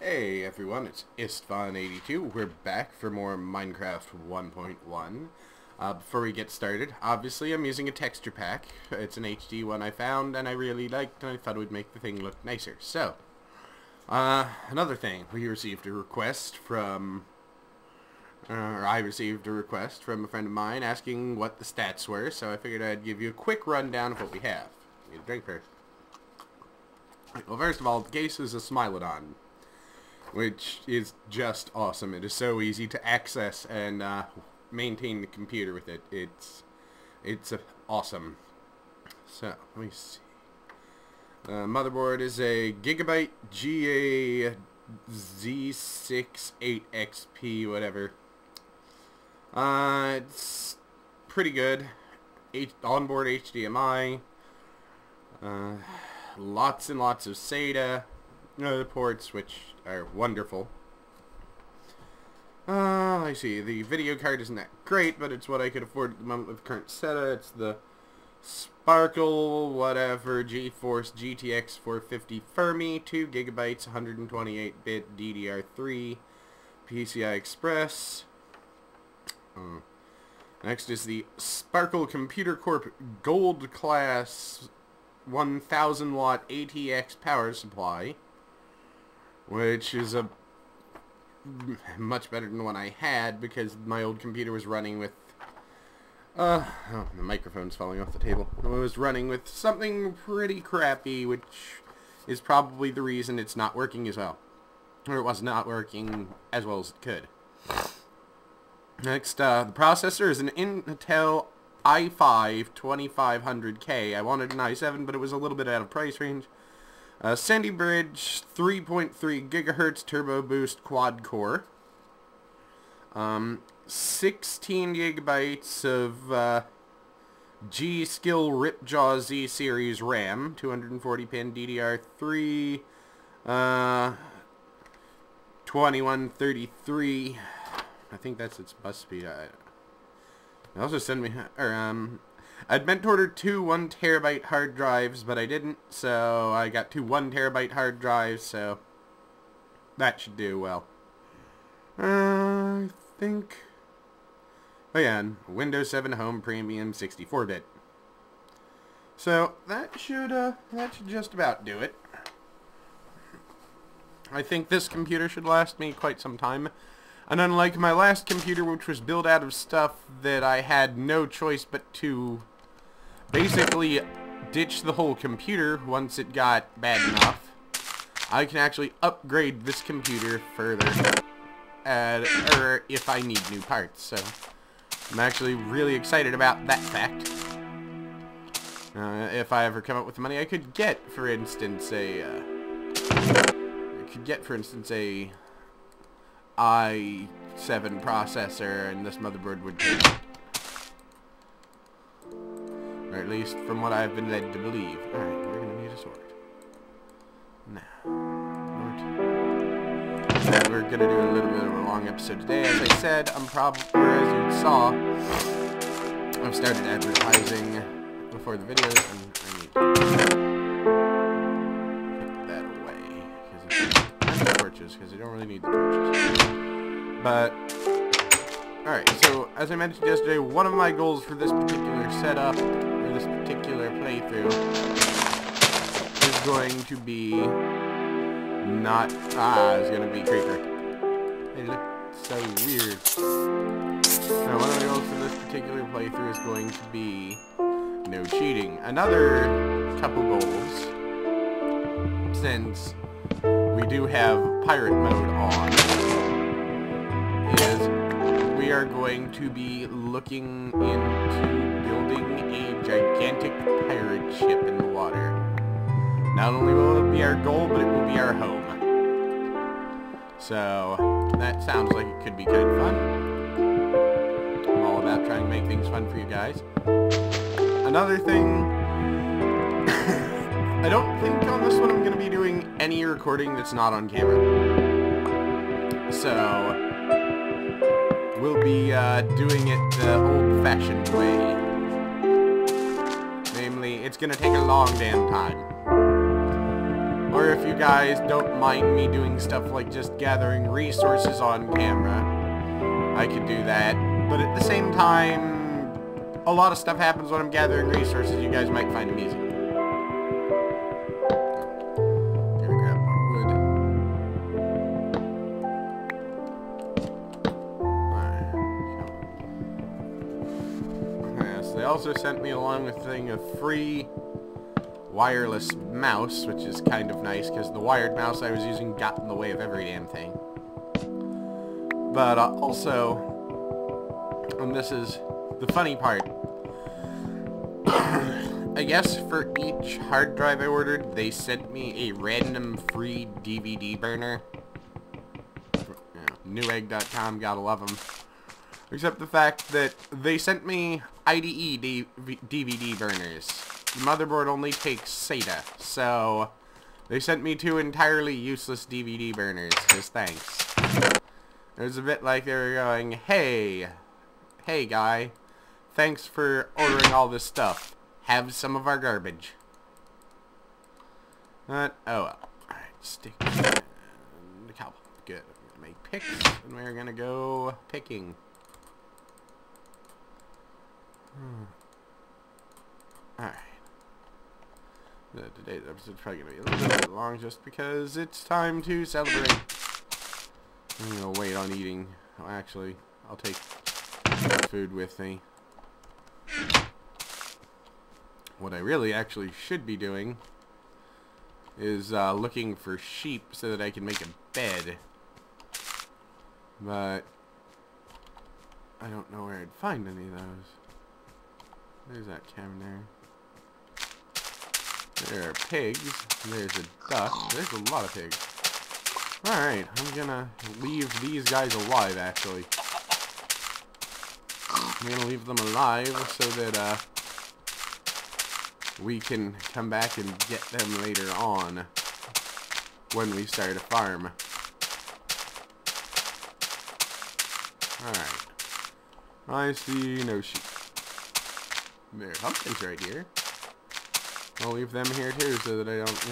Hey everyone, it's Istvan82. We're back for more Minecraft 1.1. Before we get started, obviously I'm using a texture pack. It's an HD one I found and I really liked, and I thought it would make the thing look nicer. So, another thing, we received a request from, I received a request from a friend of mine asking what the stats were, so I figured I'd give you a quick rundown of what we have. Need a drink first. Well, first of all, the case is a Smilodon, which is just awesome. It is so easy to access and maintain the computer with it. It's awesome. So let me see. Motherboard is a Gigabyte GA Z68XP whatever. It's pretty good. Onboard HDMI. Lots and lots of SATA. The ports, which are wonderful. I see. The video card isn't that great, but it's what I could afford at the moment with current SATA. It's the Sparkle, whatever, GeForce GTX 450 Fermi, 2 gigabytes, 128-bit DDR3, PCI Express. Next is the Sparkle Computer Corp Gold Class 1000 watt ATX power supply, which is a much better than the one I had because my old computer was running with oh, the microphone's falling off the table. It was running with something pretty crappy, which is probably the reason it's not working as well, or it was not working as well as it could. Next, the processor is an Intel i5 2500K. I wanted an i7, but it was a little bit out of price range. Sandy Bridge 3.3 gigahertz turbo boost quad core. 16 gigabytes of G-Skill Ripjaw Z series RAM, 240 pin DDR3, 2133. I think that's its bus speed. They also send me, I'd meant to order two 1 terabyte hard drives, but I didn't, so I got two 1 terabyte hard drives, so that should do well. I think, oh yeah, and Windows 7 Home Premium 64-bit. So that should just about do it. I think this computer should last me quite some time. And unlike my last computer, which was built out of stuff that I had no choice but to basically ditch the whole computer once it got bad enough, I can actually upgrade this computer further, or if I need new parts. So I'm actually really excited about that fact. If I ever come up with the money, I could get, for instance, a i7 processor, and this motherboard would take it. Or at least from what I've been led to believe. Alright, we're gonna need a sword. Now, we're gonna do a little bit of a long episode today. As I said, as you saw, I've started advertising before the videos, and I need to put that away. And the torches, because I don't really need the torches. But, alright, so as I mentioned yesterday, one of my goals for this particular setup, or this particular playthrough, is going to be not, it's going to be Creeper. They look so weird. Now, one of the goals for this particular playthrough is going to be no cheating. Another couple goals, since we do have pirate mode on, is we are going to be looking into building a gigantic pirate ship in the water. Not only will it be our goal, but it will be our home. So, that sounds like it could be kind of fun. I'm all about trying to make things fun for you guys. Another thing, I don't think on this one I'm going to be doing any recording that's not on camera. So, we'll be doing it the old-fashioned way. Namely, it's going to take a long damn time. Or if you guys don't mind me doing stuff like just gathering resources on camera, I could do that. But at the same time, a lot of stuff happens when I'm gathering resources you guys might find amusing. Gonna grab more wood. Alright. Yes, they also sent me along with a thing of free wireless mouse, which is kind of nice because the wired mouse I was using got in the way of every damn thing. But also, and this is the funny part, I guess for each hard drive I ordered, they sent me a random free DVD burner. Newegg.com, gotta love them. Except the fact that they sent me IDE DVD burners. The motherboard only takes SATA, so they sent me 2 entirely useless DVD burners, just thanks. It was a bit like they were going, hey guy, thanks for ordering all this stuff. Have some of our garbage. But, oh well. Alright, stick the cowbell. Good. I'm gonna make picks, and we're gonna go picking. Alright. Today's episode's probably gonna be a little bit long just because it's time to celebrate. I'm gonna wait on eating. Oh, actually, I'll take food with me. What I really actually should be doing is looking for sheep so that I can make a bed. But I don't know where I'd find any of those. There's that cabin there. There are pigs. There's a duck. There's a lot of pigs. Alright, I'm gonna leave these guys alive, actually. I'm gonna leave them alive so that, we can come back and get them later on when we start a farm. Alright. I see no sheep. There are pumpkins right here. I'll leave them here too so that I don't,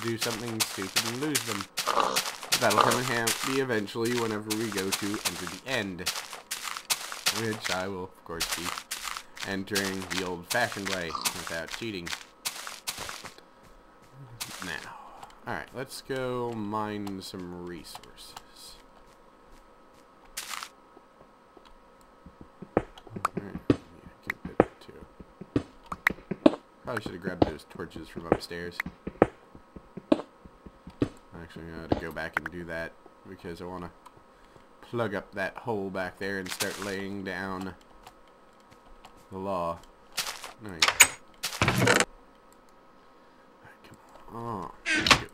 do something stupid and lose them. That'll come in handy eventually whenever we go to enter the end. Which I will, of course, be entering the old-fashioned way without cheating. Now, alright, let's go mine some resources. Probably should have grabbed those torches from upstairs. Actually, I ought to go back and do that because I want to plug up that hole back there and start laying down the law. Nice. Alright, come on. Let's go.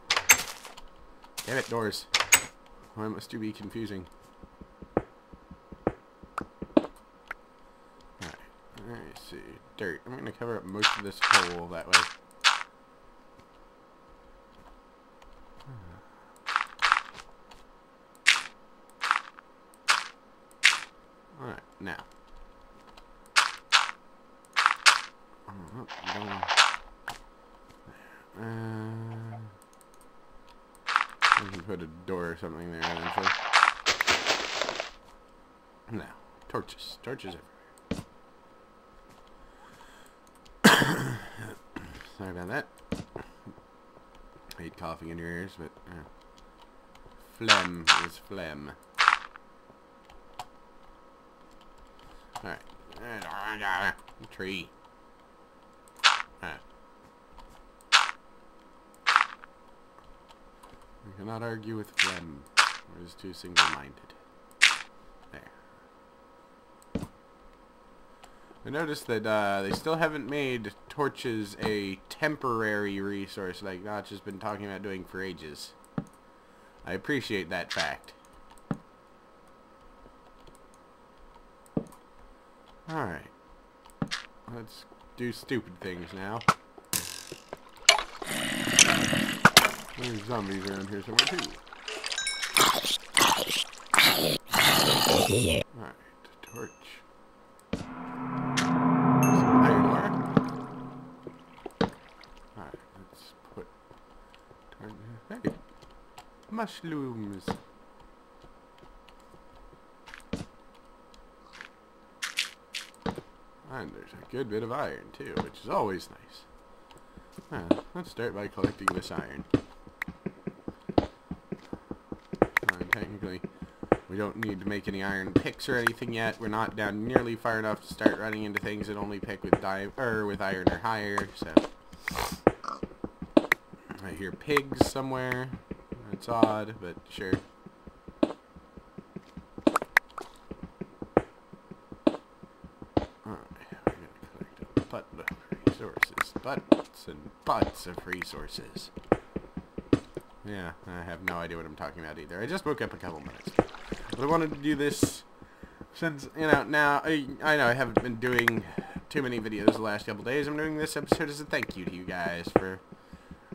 Damn it, doors. Why must you be confusing? Alright, see. Dirt. I'm going to cover up most of this hole that way. Alright, now. I can put a door or something there eventually. Now, torches. Torches everywhere. Sorry about that. I hate coughing in your ears, but phlegm is phlegm. Alright. Tree. You cannot argue with phlegm. Or is too single-minded. There. I noticed that they still haven't made torches a temporary resource like Notch has been talking about doing for ages. I appreciate that fact. Alright. Let's do stupid things now. There's zombies around here somewhere too. Alright, torch. Some iron ore. Alright, let's put mushrooms. And there's a good bit of iron, too, which is always nice. Let's start by collecting this iron. Technically, we don't need to make any iron picks or anything yet. We're not down nearly far enough to start running into things that only pick with with iron or higher, so... I hear pigs somewhere. That's odd, but sure. Butts and butts of resources. Yeah, I have no idea what I'm talking about either. I just woke up a couple minutes ago. But I wanted to do this since, you know, now, I know I haven't been doing too many videos the last couple days. I'm doing this episode as a thank you to you guys for,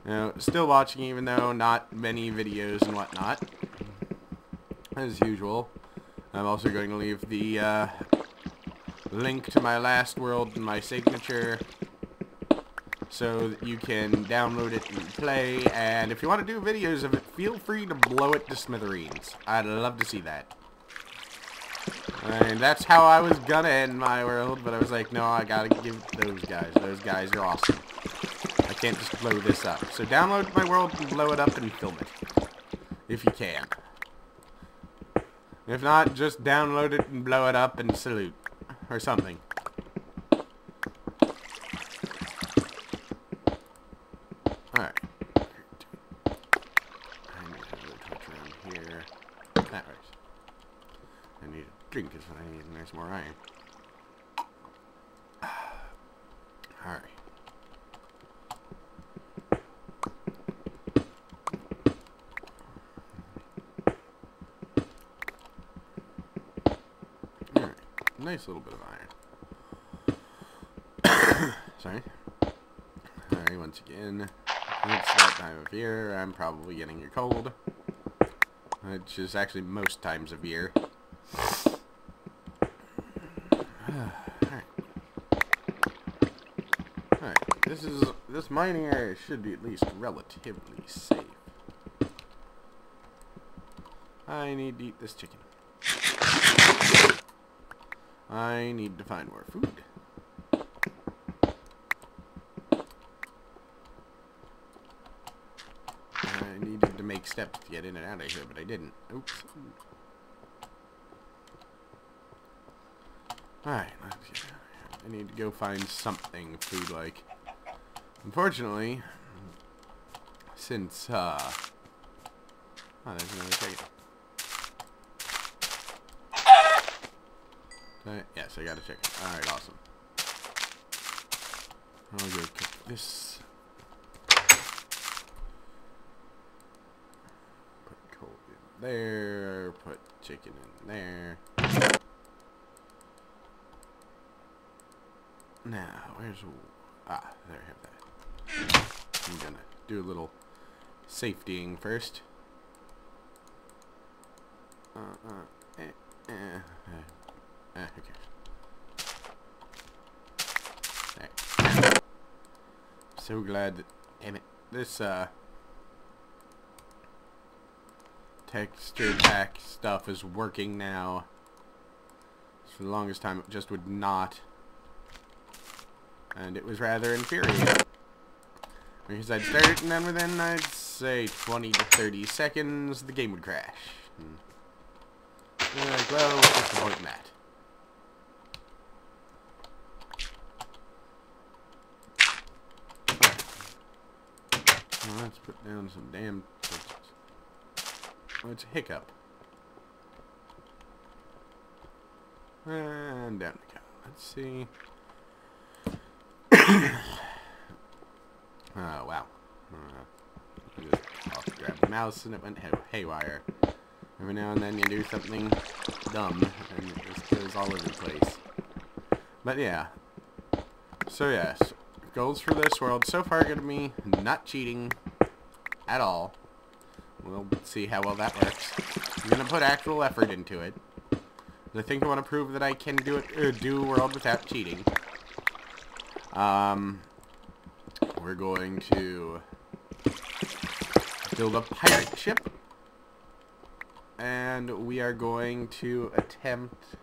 you know, still watching even though not many videos and whatnot. As usual. I'm also going to leave the link to my last world in my signature, so that you can download it and play, and if you want to do videos of it, feel free to blow it to smithereens. I'd love to see that. And that's how I was gonna end my world, but I was like, no, I gotta give those guys. Those guys are awesome. I can't just blow this up. So download my world and blow it up and film it. If you can. If not, just download it and blow it up and salute. Or something. Alright. I need another touch around here. That right. I need a drink is what I need, and there's more iron. Alright. Alright. Nice little bit of iron. Sorry. Alright, once again. It's that time of year. I'm probably getting a cold. Which is actually most times of year. Alright. Alright, this mining area should be at least relatively safe. I need to eat this chicken. I need to find more food. I needed to make steps to get in and out of here, but I didn't. Oops. Alright, I need to go find something food-like. Unfortunately, since, oh, there's another chicken. Yes, I got a chicken. Alright, awesome. I'll go cook this. Put coal in there. Put chicken in there. Now, where's... there I have that. I'm gonna do a little safetying first. Okay. There. So glad that, damn it, this, texture pack stuff is working now. For the longest time it just would not. And it was rather infuriating. Because I'd start and then within, I'd say, 20 to 30 seconds, the game would crash. Like, well, what's the point in that? Well, let's put down some damn torches. Oh, it's a hiccup. And down we go. Let's see. Oh, wow. I'll grab the mouse and it went haywire. Every now and then you do something dumb and it just goes all over the place. But yeah. So yes. Goals for this world so far going to be not cheating at all. We'll see how well that works. I'm going to put actual effort into it. I think I want to prove that I can do a world without cheating. We're going to build a pirate ship. and we are going to attempt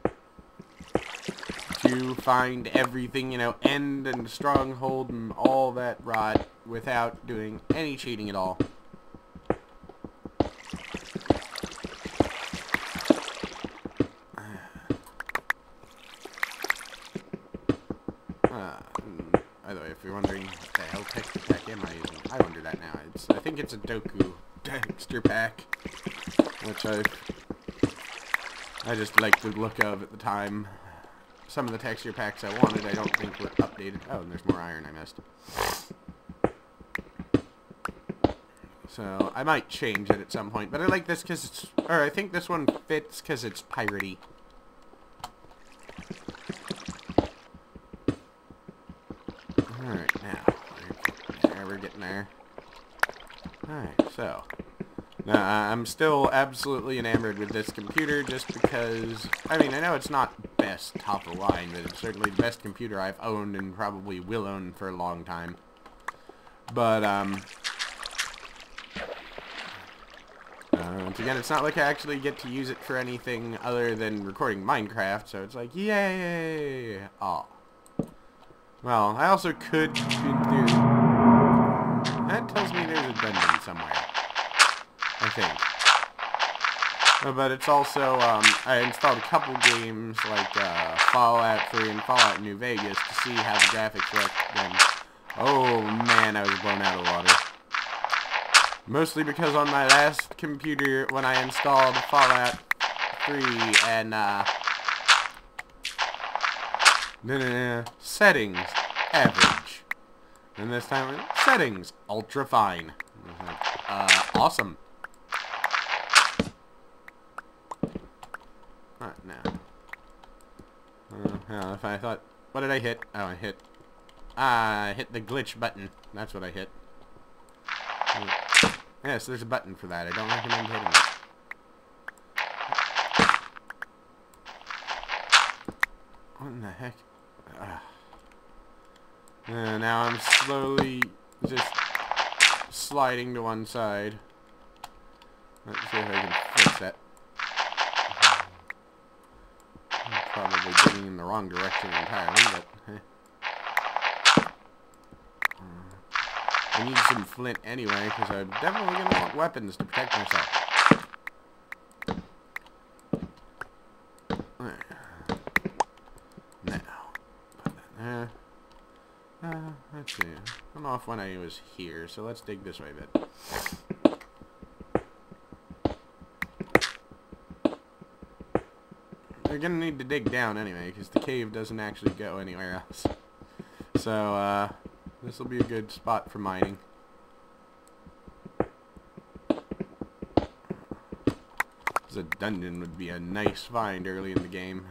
to find everything, you know, end and stronghold and all that rot without doing any cheating at all. By the way, if you're wondering what the hell texture pack am I using, I wonder that now. I think it's a Doku texture pack, which I just liked the look of at the time. Some of the texture packs I wanted I don't think were updated. Oh, and there's more iron I missed. So I might change it at some point, but I like this because it's, or I think this one fits because it's piratey. Alright, now, we're getting there. Alright, so, I'm still absolutely enamored with this computer just because, I mean, I know it's not best top of the line, but it's certainly the best computer I've owned and probably will own for a long time. But, once again, it's not like I actually get to use it for anything other than recording Minecraft, so it's like, yay! Aw. Well, I also could do... That tells me there's a dungeon somewhere. I think. But it's also, I installed a couple games like Fallout 3 and Fallout New Vegas to see how the graphics look. And, oh man, I was blown out of water. Mostly because on my last computer, when I installed Fallout 3 and, settings, average. And this time, settings, ultra fine. Awesome. Alright, now. If I thought, what did I hit? Oh, I hit the glitch button. That's what I hit. Yes, there's a button for that. I don't recommend hitting it. What in the heck? Now I'm slowly just sliding to one side. Let's see if I can fix that. I'm probably getting in the wrong direction entirely, but... I need some flint anyway, because I'm definitely going to want weapons to protect myself. Now, put that there. Let's see. I don't know if when I was here, so let's dig this way a bit. You're going to need to dig down anyway, because the cave doesn't actually go anywhere else. So, this will be a good spot for mining. A dungeon would be a nice find early in the game.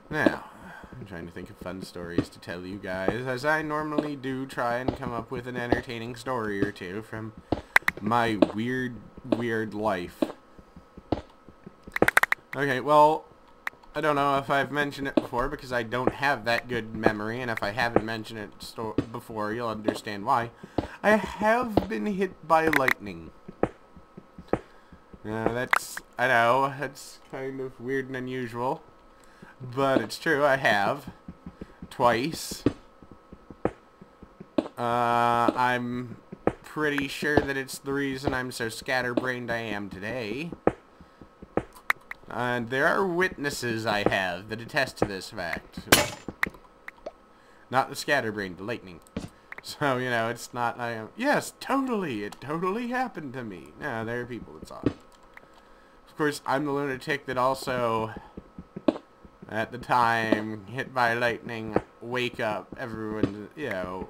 Now, I'm trying to think of fun stories to tell you guys, as I normally do try and come up with an entertaining story or two from my weird life. Okay, well, I don't know if I've mentioned it before because I don't have that good memory, and if I haven't mentioned it before, you'll understand why. I have been hit by lightning. I know, that's kind of weird and unusual, but it's true, I have. Twice. I'm pretty sure that it's the reason I'm so scatterbrained I am today. And there are witnesses I have that attest to this fact. Not the scatterbrain, the lightning. So, you know, it's not, yes, totally, it totally happened to me. No, there are people that saw it. Of course, I'm the lunatic that also, at the time, hit by lightning, wake up, everyone, you know,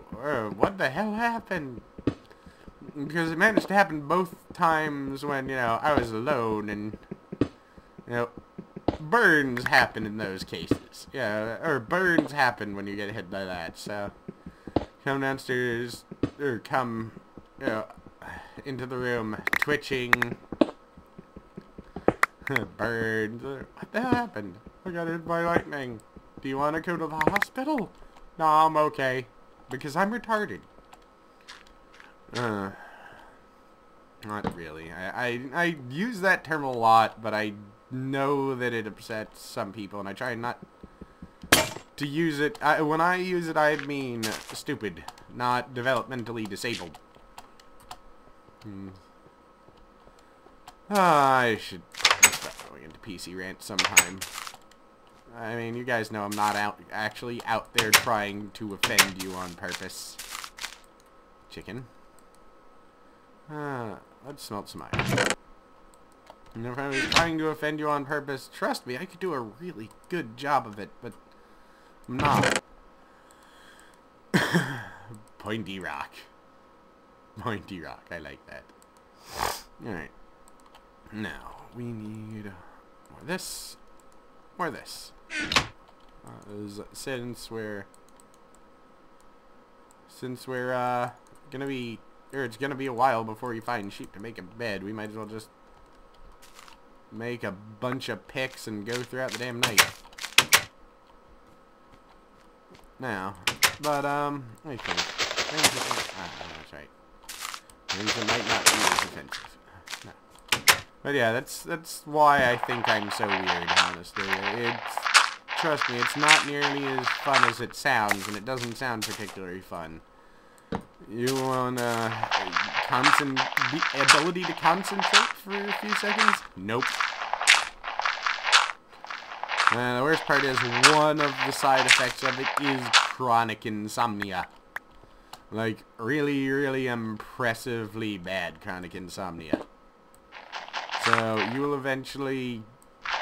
what the hell happened? Because it managed to happen both times when, you know, I was alone and... You know, burns happen in those cases. Yeah, or burns happen when you get hit by that, so... Come downstairs, or come, you know, into the room, twitching... Burns. What the hell happened? I got hit by lightning. Do you want to go to the hospital? No, I'm okay. Because I'm retarded. Not really. I use that term a lot, but I know that it upsets some people, and I try not to use it. When I use it, I mean stupid, not developmentally disabled. I should start going into PC rant sometime. I mean, you guys know I'm not actually out there trying to offend you on purpose. Chicken. Let's smelt some iron. And if I was trying to offend you on purpose, trust me, I could do a really good job of it, but I'm not. Pointy rock. Pointy rock, I like that. Alright. Now, we need more this. More this. Since we're gonna be, or it's gonna be a while before we find sheep to make a bed, we might as well just make a bunch of picks and go throughout the damn night. Now, but I think that's right. Things that might not be as offensive. No. But yeah, that's why I think I'm so weird, honestly. Trust me, it's not nearly as fun as it sounds, and it doesn't sound particularly fun. You want the ability to concentrate for a few seconds? Nope. And the worst part is one of the side effects of it is chronic insomnia. Like, really, really impressively bad chronic insomnia. So, you will eventually...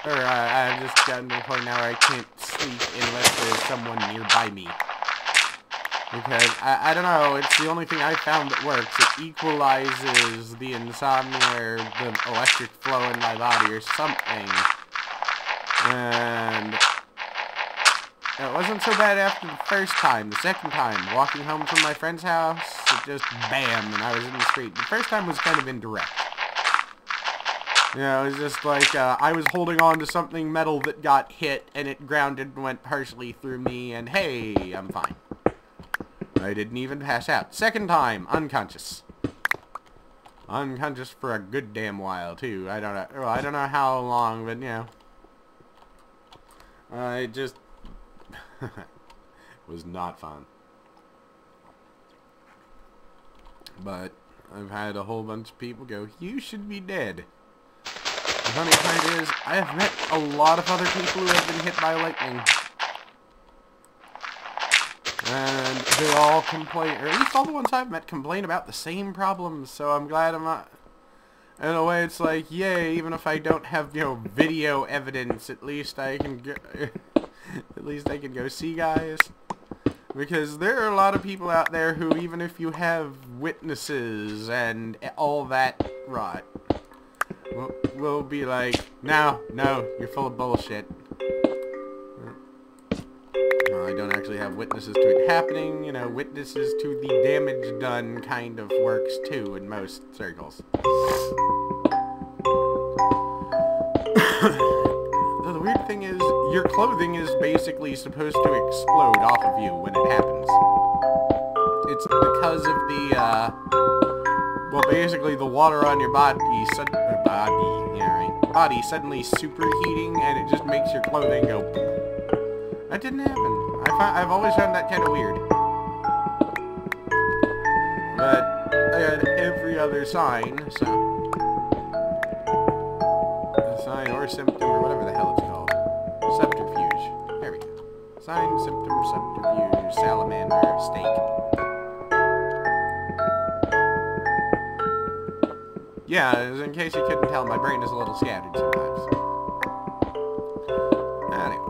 Or, I've just gotten to the point now where I can't sleep unless there's someone nearby me. Because, I don't know, it's the only thing I found that works. It equalizes the insomnia or the electric flow in my body or something. And it wasn't so bad after the first time. The second time, walking home from my friend's house, it just bam, and I was in the street. The first time was kind of indirect. You know, it was just like, I was holding on to something metal that got hit, and it grounded and went partially through me, and hey, I'm fine. I didn't even pass out. Second time, unconscious. Unconscious for a good damn while, too. I don't know how long, but, you know. It just was not fun. But I've had a whole bunch of people go, you should be dead. The funny part is, I have met a lot of other people who have been hit by lightning. And they all complain, or at least all the ones I've met complain about the same problems, so I'm glad I'm not... In a way, it's like, yay, even if I don't have, you know, video evidence, at least I can go, at least I can go see guys. Because there are a lot of people out there who, even if you have witnesses and all that rot, will be like, no, you're full of bullshit. Well, I don't actually have witnesses to it happening, you know, witnesses to the damage done kind of works too in most circles. The weird thing is, your clothing is basically supposed to explode off of you when it happens. It's because of the, well, basically the water on your body suddenly superheating, and it just makes your clothing go. That didn't happen. I've always found that kind of weird. But I had every other sign, so... sign or symptom or whatever the hell it's called. Subterfuge. There we go. Sign, symptom, subterfuge, salamander, steak. Yeah, in case you couldn't tell, my brain is a little scattered sometimes. Anyway.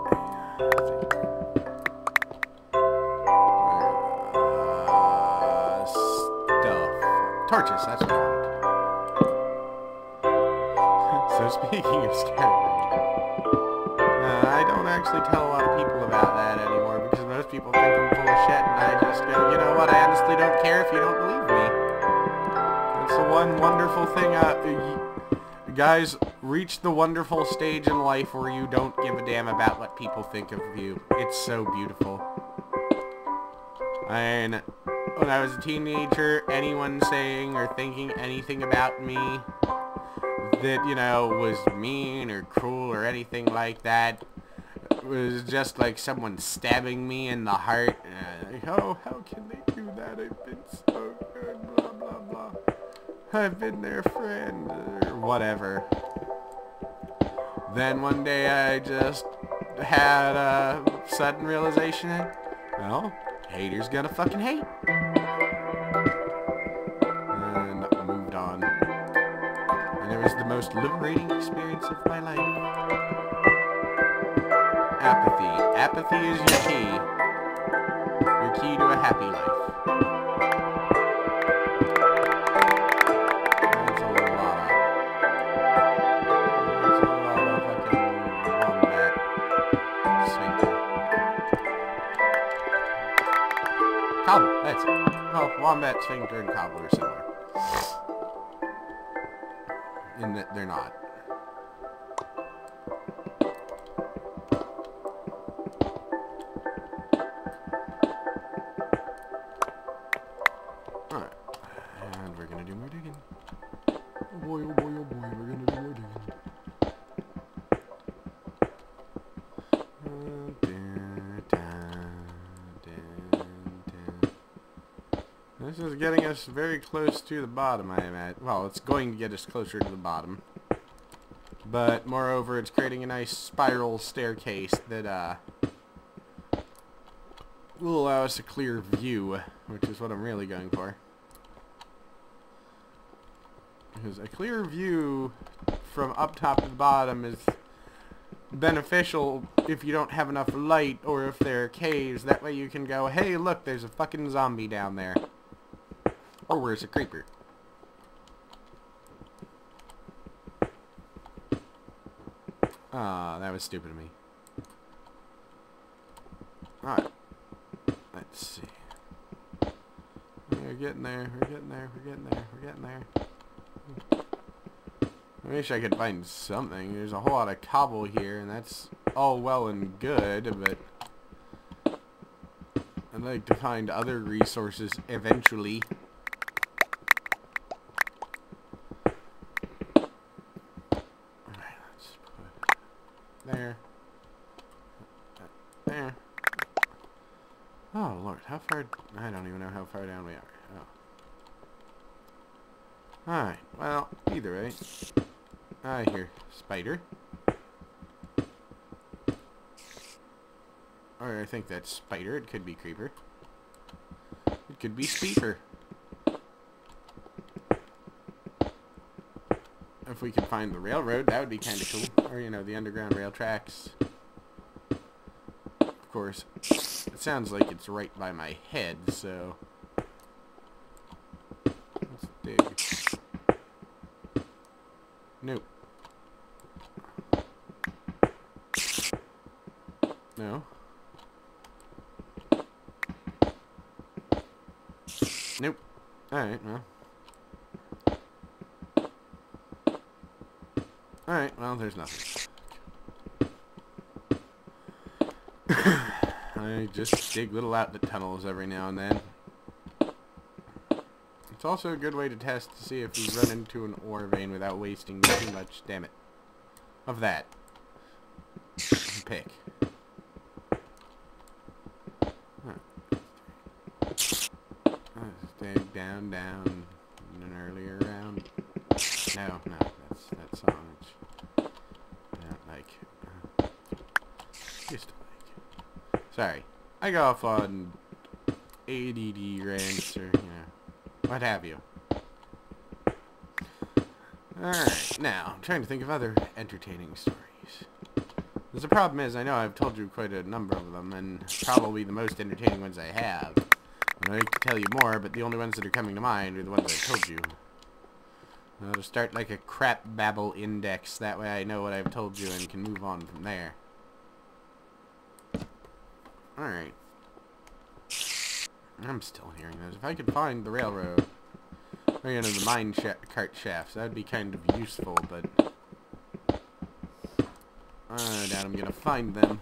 Stuff. Torches, that's what I wanted. So speaking of scatterbrain, I don't actually tell a lot of people about that anymore because most people think I'm full of shit, and I just go, you know what, I honestly don't care if you don't believe me. That's the one wonderful thing, guys, reach the wonderful stage in life where you don't give a damn about what people think of you. It's so beautiful. And when I was a teenager, anyone saying or thinking anything about me that, you know, was mean or cruel or anything like that was just like someone stabbing me in the heart. Like, oh, how can they do that? I've been so good, blah, blah, blah. I've been their friend, or whatever. Then one day I just had a sudden realization that, well, haters gonna fucking hate. And moved on. And it was the most liberating experience of my life. Apathy. Apathy is your key. Your key to a happy life. That's a lot of fucking wombat sphincter. Cobble, that's it. Oh, wombat sphincter and cobble are similar. In that they're not. Alright. And we're gonna do more digging. Oh boy, oh boy, oh boy, we're gonna do more digging. This is getting us very close to the bottom, I imagine. Well, it's going to get us closer to the bottom. But, moreover, it's creating a nice spiral staircase that, will allow us a clear view, which is what I'm really going for. Because a clear view from up top to the bottom is beneficial if you don't have enough light or if there are caves. That way you can go, hey, look, there's a fucking zombie down there. Or where's a creeper? Ah, that was stupid of me. Alright. Let's see. We're getting there, we're getting there, we're getting there, we're getting there. I wish I could find something. There's a whole lot of cobble here, and that's all well and good, but I'd like to find other resources eventually. There. There. Oh, Lord. How far... I don't even know how far down we are. Oh. Alright. Well, either way. I hear spider. Or I think that's spider. It could be creeper. It could be speeper. If we could find the railroad, that would be kind of cool. Or, you know, the underground rail tracks. Of course, it sounds like it's right by my head, so... Let's dig. Nope. No. Nope. Alright, well. Alright, well, there's nothing. I just dig little outlet tunnels every now and then. It's also a good way to test to see if we run into an ore vein without wasting too much, damn it, of that. Pick. Let's dig down in an earlier round. No, that's that song. Used to like. Sorry. I go off on ADD rants or, you know, what have you. Alright, now, I'm trying to think of other entertaining stories. The problem is, I know I've told you quite a number of them, and probably the most entertaining ones I have. I'd like to tell you more, but the only ones that are coming to mind are the ones I told you. I'll just start like a crap babble index, that way I know what I've told you and can move on from there. Alright. I'm still hearing those. If I could find the railroad, or, you know, the mine cart shafts, that would be kind of useful, but I doubt I'm gonna find them.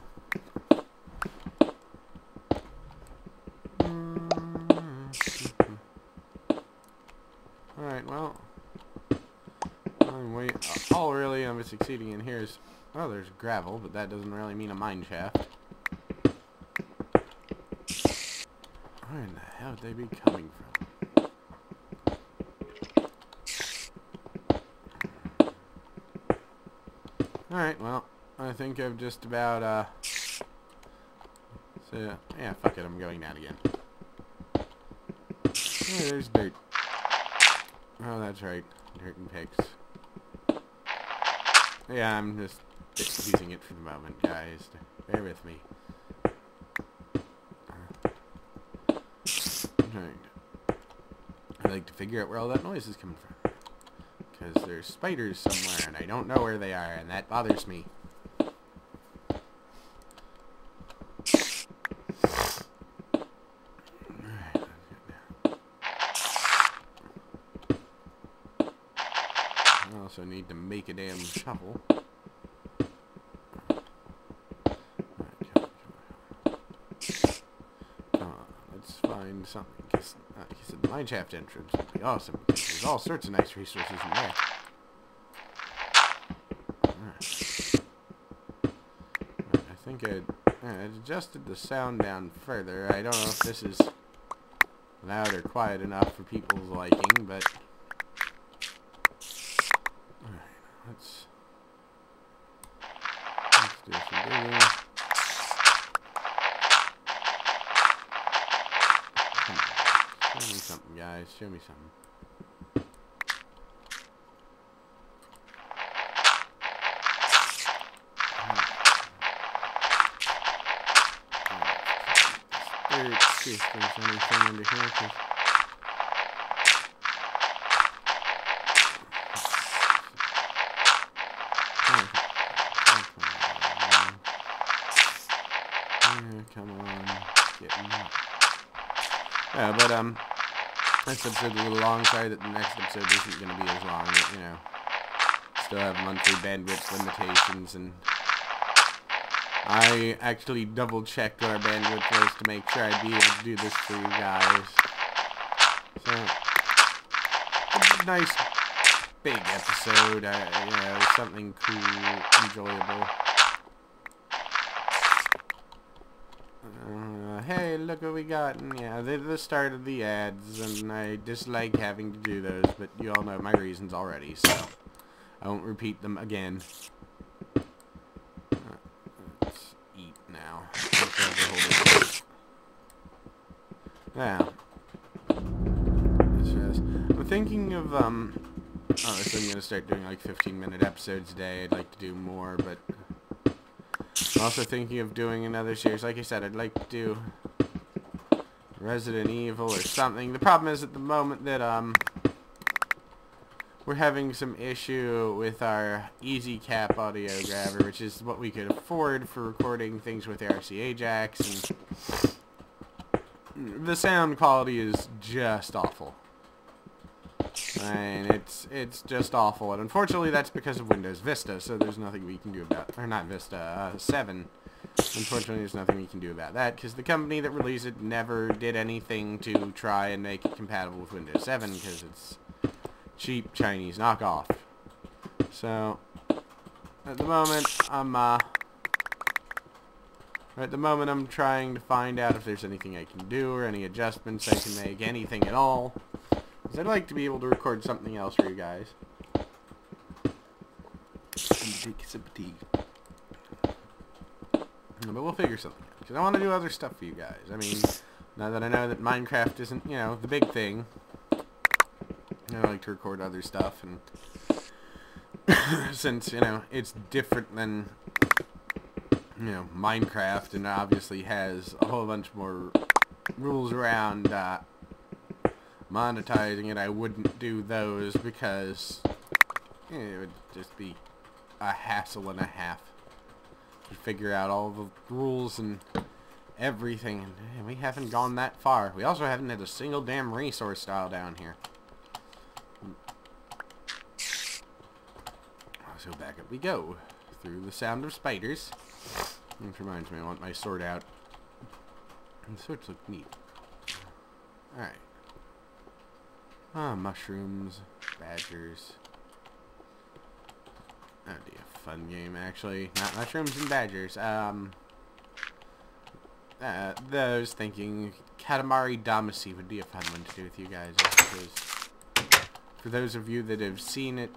succeeding in here is... Oh, there's gravel, but that doesn't really mean a mine shaft. Where in the hell would they be coming from? Alright, well, I think I've just about, so, yeah, fuck it, I'm going down again. Oh, there's dirt. Oh, that's right. Dirt and picks. Yeah, I'm just using it for the moment, guys. Bear with me. Right. I like to figure out where all that noise is coming from. Because there's spiders somewhere, and I don't know where they are, and that bothers me. I also need to make a damn shovel. Come on, let's find something. Because the mine shaft entrance would be awesome. Because there's all sorts of nice resources in there. I think I adjusted the sound down further. I don't know if this is loud or quiet enough for people's liking, but... Let's do some digging. Show me something, guys. Show me something. Let's see if there's anything under here. Come on, get me. Yeah, but this episode's a little long. Sorry that the next episode isn't going to be as long. But, you know, still have monthly bandwidth limitations, and I actually double-checked what our bandwidth was to make sure I'd be able to do this for you guys. So, a nice big episode. You know, something cool, enjoyable. Hey, look what we got. And yeah, they're the start of the ads, and I dislike having to do those, but you all know my reasons already, so I won't repeat them again. Let's eat now. Now, I'm thinking of, so I'm going to start doing like 15-minute episodes a day. I'd like to do more, but I'm also thinking of doing another series. Like I said, I'd like to do Resident Evil or something. The problem is at the moment that we're having some issue with our EasyCap audio grabber, which is what we could afford for recording things with RCA jacks, and the sound quality is just awful. And it's just awful, and unfortunately that's because of Windows Vista, so there's nothing we can do about, or not Vista, 7. Unfortunately there's nothing we can do about that, because the company that released it never did anything to try and make it compatible with Windows 7, because it's cheap Chinese knockoff. So, at the moment, I'm trying to find out if there's anything I can do, or any adjustments I can make, anything at all. I'd like to be able to record something else for you guys. Take a sip of tea. But we'll figure something out, because I want to do other stuff for you guys. I mean, now that I know that Minecraft isn't, you know, the big thing, I like to record other stuff, and since, you know, it's different than, you know, Minecraft, and obviously has a whole bunch more rules around, monetizing it, I wouldn't do those because it would just be a hassle and a half to figure out all the rules and everything, and we haven't gone that far. We also haven't had a single damn resource tile down here. So back up we go through the sound of spiders. Which reminds me, I want my sword out. And the swords look neat. Alright. Ah, mushrooms, badgers. That'd be a fun game, actually. Not mushrooms and badgers. Those thinking Katamari Damacy would be a fun one to do with you guys. Because for those of you that have seen it,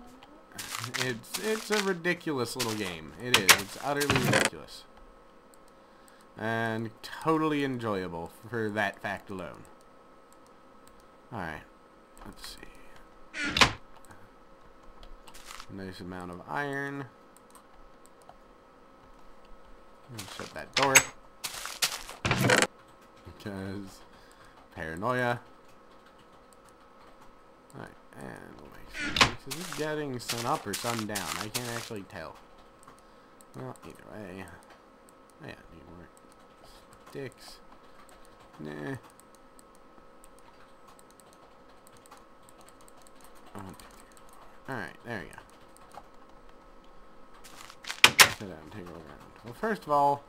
it's a ridiculous little game. It is. It's utterly ridiculous. And totally enjoyable for that fact alone. Alright. Let's see. Nice amount of iron. Shut that door. Because paranoia. Alright, and we'll make some. Is this getting sun up or sun down? I can't actually tell. Well, either way. Oh, yeah, need more sticks. Nah. Alright, there you go. Sit down and take a look around. Well, first of all,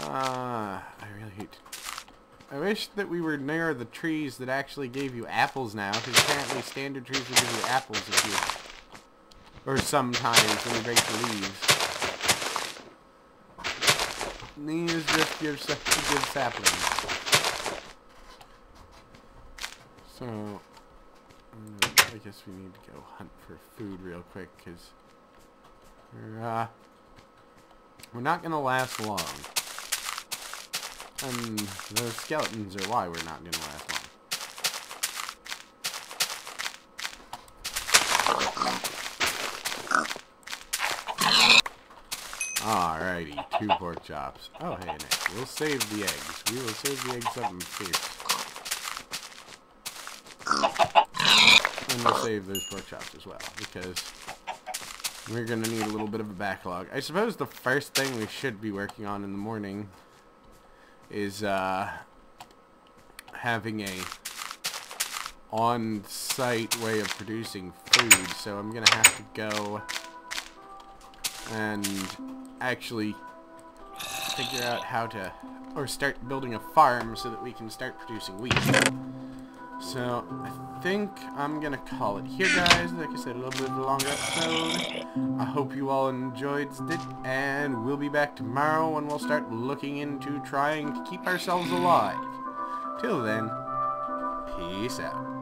I really hate. I wish that we were near the trees that actually gave you apples now, because apparently standard trees will give you apples if you, or sometimes when you break the leaves. These just give saplings. So, I guess we need to go hunt for food real quick, because we're not gonna last long. And those skeletons are why we're not going to last long. Alrighty, 2 pork chops. Oh, hey, Nick, we'll save the eggs. We will save the eggs up and fierce. And we'll save those pork chops as well, because we're going to need a little bit of a backlog. I suppose the first thing we should be working on in the morning is having a on-site way of producing food, so I'm gonna have to go and actually figure out how to, or start building a farm so that we can start producing wheat. So I think I'm gonna call it here, guys. Like I said, a little bit of a longer episode. I hope you all enjoyed it, and we'll be back tomorrow when we'll start looking into trying to keep ourselves alive. Till then, peace out.